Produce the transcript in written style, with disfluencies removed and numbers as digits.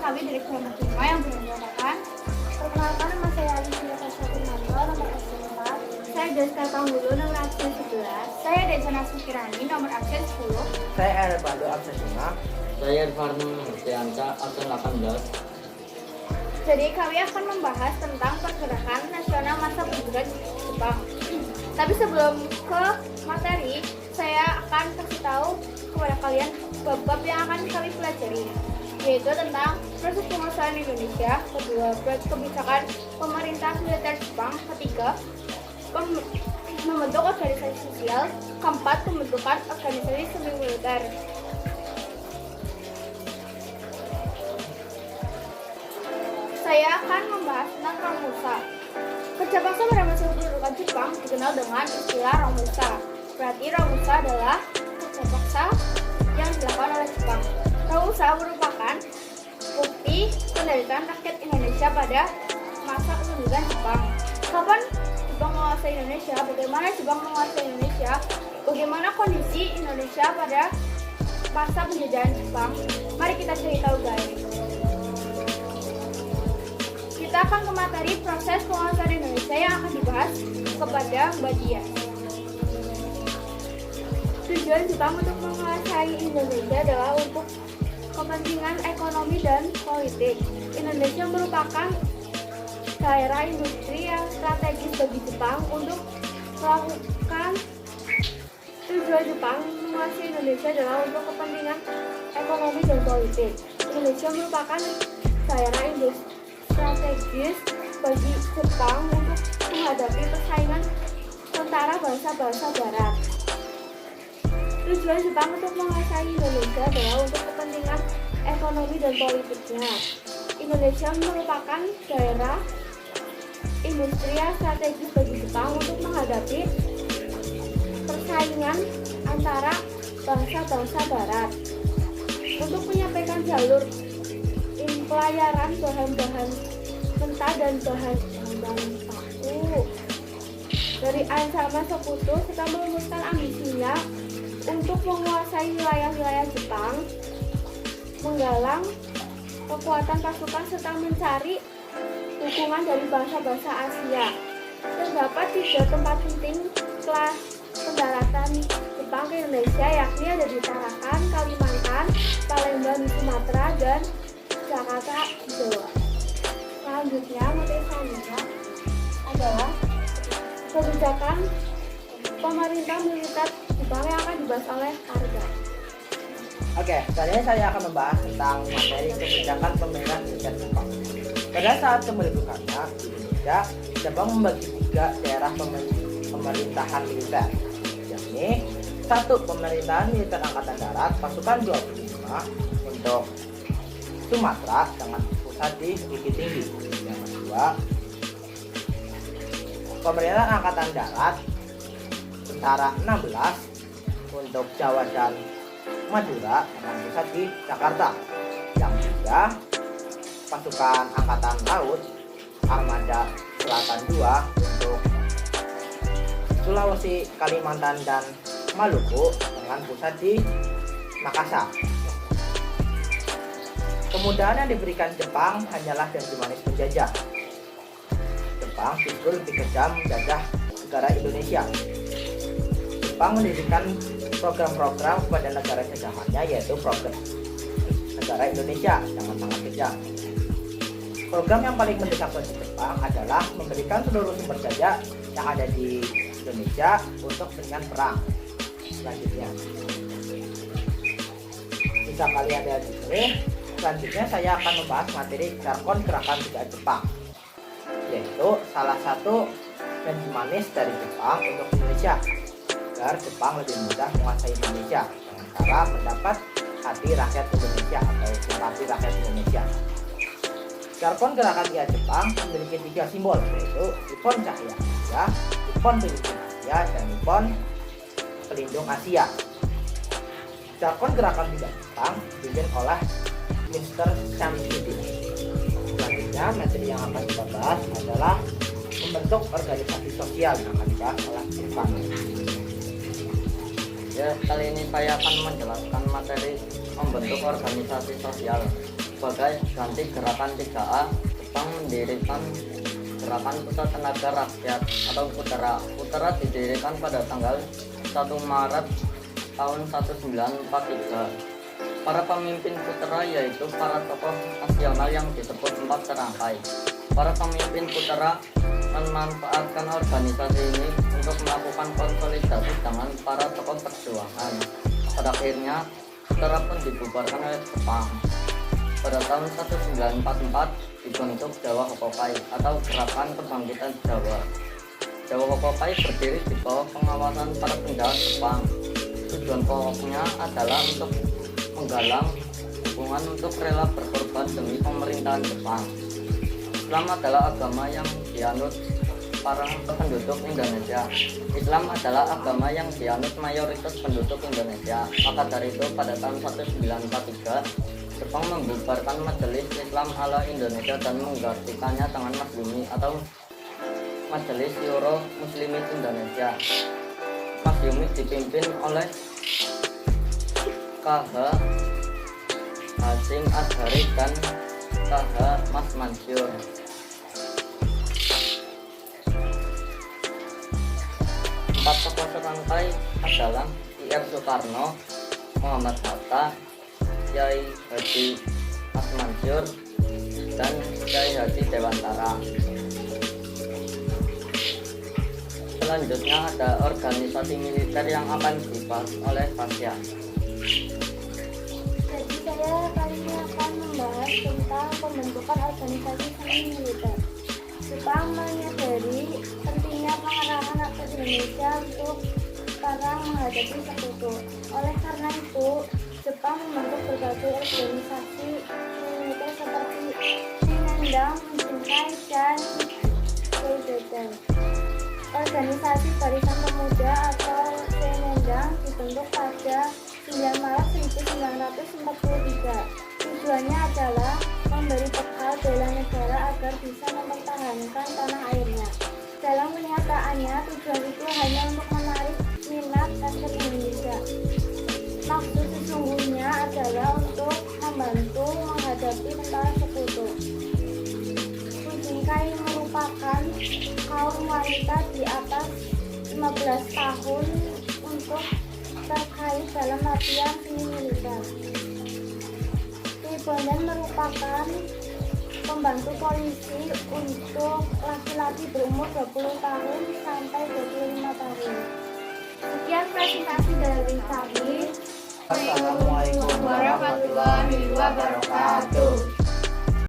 kami dari kelompok 5 yang beranggotakan. Perkenalkan, nama saya Alicia Kasyatunanto, nomor absen 4. Saya Deska Panggulu, nomor absen 11. Saya Desana Sukirani, nomor absen 10. Saya Erpado absen 5. Saya Irfan Hurtianca, absen 18. Jadi kami akan membahas tentang pergerakan nasional masa penjajahan Jepang. Tapi sebelum ke materi, saya akan kasih tahu kepada kalian bab-bab yang akan kami pelajari, yaitu tentang proses penguasaan Indonesia, kedua kebijakan pemerintah militer Jepang, ketiga membentuk organisasi sosial, keempat pembentukan organisasi semi militer. Saya akan membahas tentang Romusa. Kerja paksa pada masa pendudukan Jepang dikenal dengan istilah Romusa. Berarti Romusa adalah kerja paksa yang dilakukan oleh Jepang. Romusa merupakan bukti penderitaan rakyat Indonesia pada masa pendudukan Jepang. Kapan Jepang menguasai Indonesia? Bagaimana Jepang menguasai Indonesia? Bagaimana kondisi Indonesia pada masa penjajahan Jepang? Mari kita cari tahu, guys. Kita akan ke materi proses penguasaan Indonesia yang akan dibahas kepada Mbak Dia. Tujuan Jepang untuk menguasai Indonesia adalah untuk kepentingan ekonomi dan politik. Indonesia merupakan daerah industri yang strategis bagi Jepang untuk melakukan. Tujuan Jepang menguasai Indonesia adalah untuk kepentingan ekonomi dan politik. Indonesia merupakan daerah industri strategis bagi Jepang untuk menghadapi persaingan tentara bangsa-bangsa barat. Tujuan Jepang untuk menguasai Indonesia adalah untuk kepentingan ekonomi dan politiknya. Indonesia merupakan daerah industri yang strategis bagi Jepang untuk menghadapi persaingan antara bangsa-bangsa barat. Untuk menyampaikan jalur pelayaran bahan-bahan mentah dan bahan-bahan baku dari ancaman sekutu, serta merumuskan ambisinya untuk menguasai wilayah-wilayah Jepang, menggalang kekuatan pasukan, serta mencari dukungan dari bangsa-bangsa Asia. Terdapat 3 tempat penting setelah pendaratan Jepang ke Indonesia, yakni ada di Tarakan, Kalimantan, Palembang di Sumatera, dan Jakarta di Jawa. Selanjutnya, materi selanjutnya adalah kebijakan pemerintah militer Jepang yang akan dibahas oleh Arga. Oke, selanjutnya saya akan membahas tentang materi kebijakan pemerintah militer Jepang. Pada saat kemerdekaannya di Indonesia, Jepang membagi 3 daerah pemerintahan militer, yakni 1. Pemerintahan militer Angkatan Darat pasukan 25 untuk Sumatera dengan pusat di Bukit Tinggi. Yang kedua, pemerintahan Angkatan Darat Tentara 16 untuk Jawa dan Madura dengan pusat di Jakarta. Yang ketiga, pasukan Angkatan Laut Armada Selatan 2 untuk Sulawesi, Kalimantan, dan Maluku dengan pusat di Makassar. Kemudahan yang diberikan Jepang hanyalah janji manis penjajah. Jepang justru lebih kejam menjajah negara Indonesia. Jepang mendirikan program-program kepada negara jajahannya, yaitu program negara Indonesia, sangat kejam. Program yang paling mendesak bagi Jepang adalah memberikan seluruh sumber daya yang ada di Indonesia untuk kepentingan perang. Selanjutnya, bisa kalian lihat di sini. Selanjutnya saya akan membahas materi jargon gerakan budaya Jepang, yaitu salah satu janji manis dari Jepang untuk Indonesia agar Jepang lebih mudah menguasai Indonesia dengan cara mendapat hati rakyat Indonesia atau simpati rakyat Indonesia. Jargon gerakan budaya Jepang memiliki 3 simbol, yaitu Nippon Cahaya Asia, Nippon Pemimpin Asia, dan Nippon Pelindung Asia. Jargon gerakan budaya Jepang dipimpin oleh Mr. Samsudin. Selanjutnya, materi yang akan kita bahas adalah membentuk organisasi sosial yang akan dibahas oleh Irfan. Ya, kali ini saya akan menjelaskan materi membentuk organisasi sosial. sebagai ganti gerakan 3A, Jepang mendirikan Gerakan Pusat Tenaga Rakyat atau Putera. Putera didirikan pada tanggal 1 Maret tahun 1943. Para pemimpin Putera yaitu para tokoh nasional yang disebut 4 serangkai. Para pemimpin Putera memanfaatkan organisasi ini untuk melakukan konsolidasi dengan para tokoh perjuangan. Pada akhirnya, Putera pun dibubarkan oleh Jepang. Pada tahun 1944 dibentuk Jawa Hokokai atau Gerakan Kebangkitan Jawa. Jawa Hokokai berdiri di bawah pengawasan para penjahat Jepang. Tujuan pokoknya adalah untuk menggalang dukungan untuk rela berkorban demi pemerintahan Jepang. Islam adalah agama yang dianut para penduduk Indonesia. Islam adalah agama yang dianut mayoritas penduduk Indonesia. Maka dari itu pada tahun 1943 Jepang membubarkan Majelis Islam ala Indonesia dan menggantikannya dengan Masyumi atau Majelis Syuro Muslimin Indonesia. Masyumi dipimpin oleh KH Hasyim Asy'ari dan KH Mas Mansur. Empat tokoh serangkai adalah Ir Soekarno, Muhammad Hatta, Kiai Haji Mas Mansur, dan Kiai Haji Dewantara. Selanjutnya ada organisasi militer yang akan dibahas oleh Fasya. Jadi saya kali ini akan membahas tentang pembentukan organisasi seni militer. Jepang menyadari pentingnya pengarahan rakyat Indonesia untuk perang menghadapi sekutu. Oleh karena itu, Jepang membentuk berbagai organisasi militer seperti Shinendang, Shinkai, dan Seideten. Organisasi Barisan Pemuda atau Shinendang dibentuk pada 9 Maret 1943. Tujuannya adalah memberi bekal bela negara agar bisa mempertahankan tanah airnya. Dalam kenyataannya, tujuan itu hanya untuk menarik minat rakyat Indonesia. Maksud sesungguhnya adalah untuk membantu menghadapi tentara sekutu. Shinkai merupakan kaum wanita di atas 15 tahun untuk terkait dalam latihan seni militer. Seibonden merupakan pembantu polisi untuk laki-laki berumur 20 tahun sampai 25 tahun. Sekian presentasi dari kami. Assalamualaikum warahmatullahi wabarakatuh.